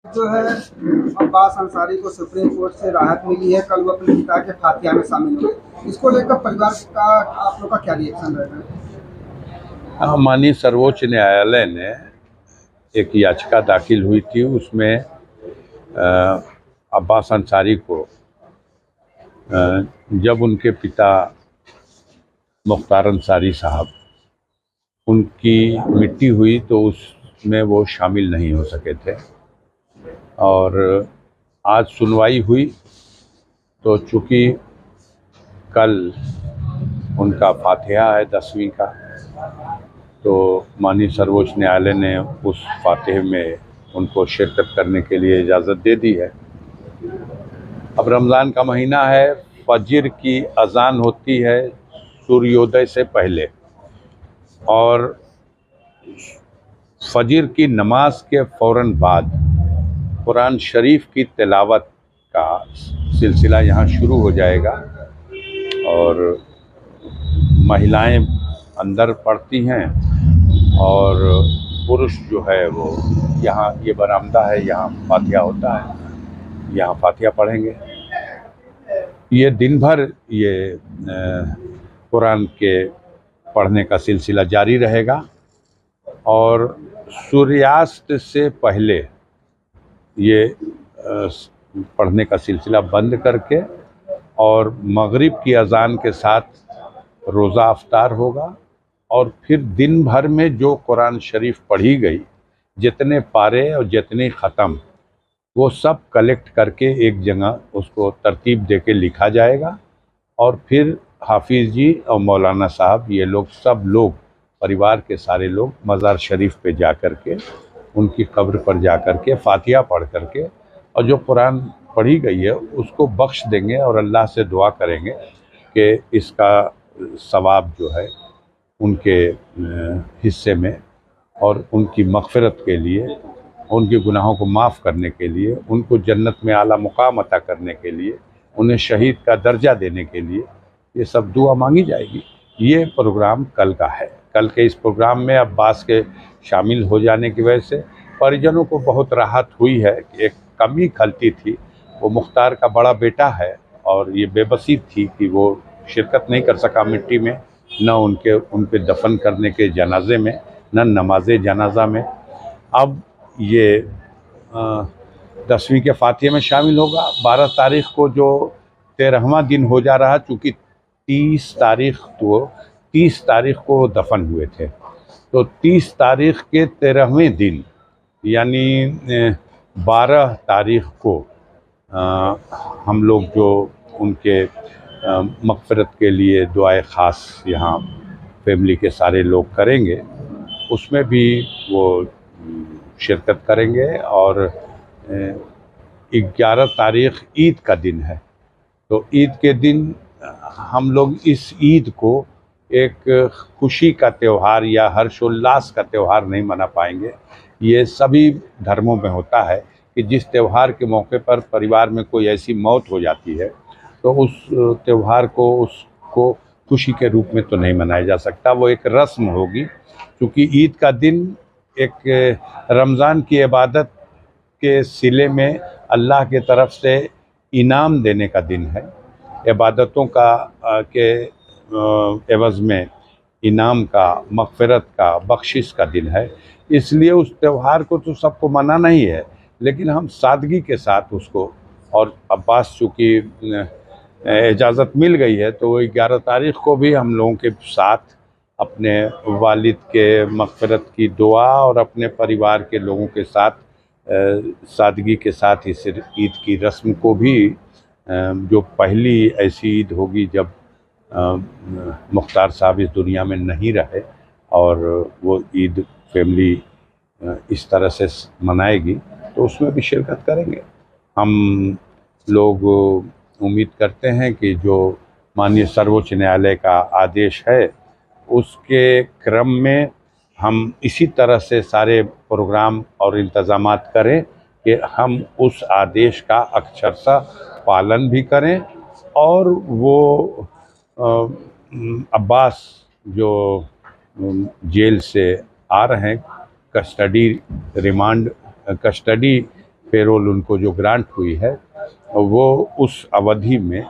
जो है अब्बास अंसारी को सुप्रीम कोर्ट से राहत मिली है। कल वो अपने पिता के फातिहा में शामिल हुए। इसको लेकर परिवार का आप लोग का क्या रिएक्शन रहेगा? माननीय सर्वोच्च न्यायालय ने एक याचिका दाखिल हुई थी, उसमें अब्बास अंसारी को जब उनके पिता मुख्तार अंसारी साहब उनकी मिट्टी हुई तो उसमें वो शामिल नहीं हो सके थे। और आज सुनवाई हुई तो चूँकि कल उनका फातिहा है 10वीं का, तो माननीय सर्वोच्च न्यायालय ने उस फातिहे में उनको शिरकत करने के लिए इजाज़त दे दी है। अब रमज़ान का महीना है, फजर की अज़ान होती है सूर्योदय से पहले, और फजर की नमाज के फ़ौरन बाद कुरान शरीफ की तिलावत का सिलसिला यहाँ शुरू हो जाएगा। और महिलाएं अंदर पढ़ती हैं और पुरुष जो है वो यहाँ, ये बरामदा है, यहाँ फातिहा होता है, यहाँ फातिहा पढ़ेंगे। ये दिन भर ये कुरान के पढ़ने का सिलसिला जारी रहेगा और सूर्यास्त से पहले ये पढ़ने का सिलसिला बंद करके और मगरिब की अज़ान के साथ रोज़ा अफ्तार होगा। और फिर दिन भर में जो कुरान शरीफ पढ़ी गई, जितने पारे और जितने ख़त्म, वो सब कलेक्ट करके एक जगह उसको तरतीब दे के लिखा जाएगा। और फिर हाफिज़ जी और मौलाना साहब, ये लोग सब लोग, परिवार के सारे लोग मज़ार शरीफ पे जा कर के, उनकी कब्र पर जा कर के फातिहा पढ़ कर के और जो कुरान पढ़ी गई है उसको बख्श देंगे और अल्लाह से दुआ करेंगे कि इसका सवाब जो है उनके हिस्से में, और उनकी मग़फ़िरत के लिए, उनके गुनाहों को माफ़ करने के लिए, उनको जन्नत में आला मुकाम अता करने के लिए, उन्हें शहीद का दर्जा देने के लिए ये सब दुआ मांगी जाएगी। ये प्रोग्राम कल का है। कल के इस प्रोग्राम में अब्बास के शामिल हो जाने की वजह से परिजनों को बहुत राहत हुई है। एक कमी खलती थी, वो मुख्तार का बड़ा बेटा है और ये बेबसी थी कि वो शिरकत नहीं कर सका मिट्टी में, न उनके दफन करने के जनाजे में, न नमाज जनाजा में। अब ये 10वीं के फातिहे में शामिल होगा। 12 तारीख़ को जो 13वां दिन हो जा रहा, चूँकि 30 तारीख़ को दफन हुए थे, तो 30 तारीख़ के 13वें दिन यानी 12 तारीख़ को हम लोग जो उनके मग़फ़िरत के लिए दुआए ख़ास यहाँ फैमिली के सारे लोग करेंगे, उसमें भी वो शिरकत करेंगे। और 11 तारीख़ ईद का दिन है, तो ईद के दिन हम लोग इस ईद को एक खुशी का त्यौहार या हर्षोल्लास का त्यौहार नहीं मना पाएंगे। ये सभी धर्मों में होता है कि जिस त्यौहार के मौके पर परिवार में कोई ऐसी मौत हो जाती है तो उस त्यौहार को, उसको खुशी के रूप में तो नहीं मनाया जा सकता, वो एक रस्म होगी। क्योंकि ईद का दिन एक रमज़ान की इबादत के सिले में अल्लाह के तरफ से इनाम देने का दिन है, इबादतों का के एवज़ में इनाम का, मग़फ़िरत का, बख्शिश का दिन है। इसलिए उस त्यौहार को तो सबको मनाना ही है, लेकिन हम सादगी के साथ उसको, और अब्बास चूँकि इजाज़त मिल गई है तो 11 तारीख़ को भी हम लोगों के साथ अपने वालिद के मग़फ़िरत की दुआ और अपने परिवार के लोगों के साथ सादगी के साथ इस ईद की रस्म को भी, जो पहली ऐसी ईद होगी जब मुख्तार साहब इस दुनिया में नहीं रहे, और वो ईद फैमिली इस तरह से मनाएगी, तो उसमें भी शिरकत करेंगे। हम लोग उम्मीद करते हैं कि जो माननीय सर्वोच्च न्यायालय का आदेश है उसके क्रम में हम इसी तरह से सारे प्रोग्राम और इंतज़ामात करें कि हम उस आदेश का अक्षरशः पालन भी करें। और वो अब्बास जो जेल से आ रहे हैं, कस्टडी पेरोल उनको जो ग्रांट हुई है वो उस अवधि में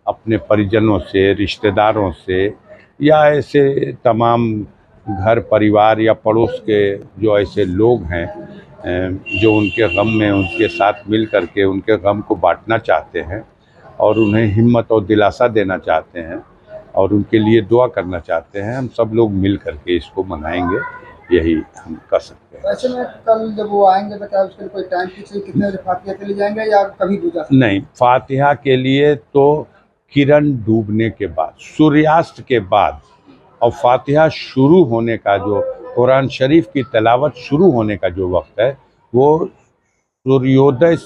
अपने परिजनों से, रिश्तेदारों से या ऐसे तमाम घर परिवार या पड़ोस के जो ऐसे लोग हैं जो उनके गम में उनके साथ मिल कर के उनके गम को बांटना चाहते हैं और उन्हें हिम्मत और दिलासा देना चाहते हैं और उनके लिए दुआ करना चाहते हैं, हम सब लोग मिल कर के इसको मनाएंगे, यही हम कर सकते हैं। ऐसे में कल जब वो आएंगे तो क्या उसके लिए कोई टाइम फिक्स है, कितने बजे फातिहा के लिए जाएंगे या कभी भी जा सकते हैं? नहीं, फातिहा के लिए तो किरण डूबने के बाद, सूर्यास्त के बाद और फातिहा शुरू होने का जो कुरान शरीफ की तिलावत शुरू होने का जो वक्त है वो सूर्योदय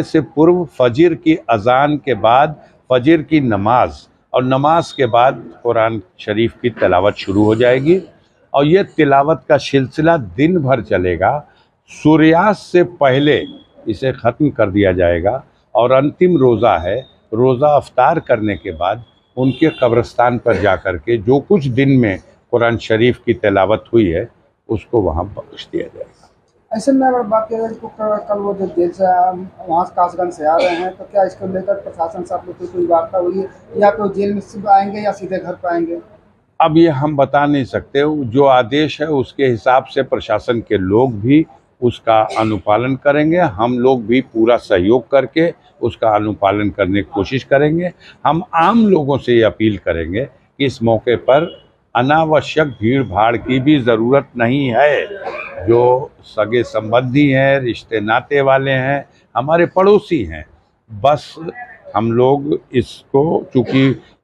से पूर्व फजर की अजान के बाद फजर की नमाज और नमाज के बाद कुरान शरीफ की तिलावत शुरू हो जाएगी और ये तिलावत का सिलसिला दिन भर चलेगा। सूर्यास्त से पहले इसे ख़त्म कर दिया जाएगा और अंतिम रोज़ा है, रोज़ा अफ्तार करने के बाद उनके कब्रिस्तान पर जा कर के जो कुछ दिन में कुरान शरीफ की तिलावत हुई है उसको वहाँ बख्श दिया जाएगा। ऐसे में अगर बात किया जाए तो कल वो जो जेल से वहाँ कासगंज से आ रहे हैं तो क्या इसको लेकर प्रशासन से आप लोग की कोई वार्ता हुई है या तो जेल में सिर्फ आएंगे या सीधे घर पर आएंगे? अब ये हम बता नहीं सकते, जो आदेश है उसके हिसाब से प्रशासन के लोग भी उसका अनुपालन करेंगे, हम लोग भी पूरा सहयोग करके उसका अनुपालन करने की कोशिश करेंगे। हम आम लोगों से ये अपील करेंगे कि इस मौके पर अनावश्यक भीड़ भाड़ की भी ज़रूरत नहीं है। जो सगे संबंधी हैं, रिश्ते नाते वाले हैं, हमारे पड़ोसी हैं, बस हम लोग इसको, चूँकि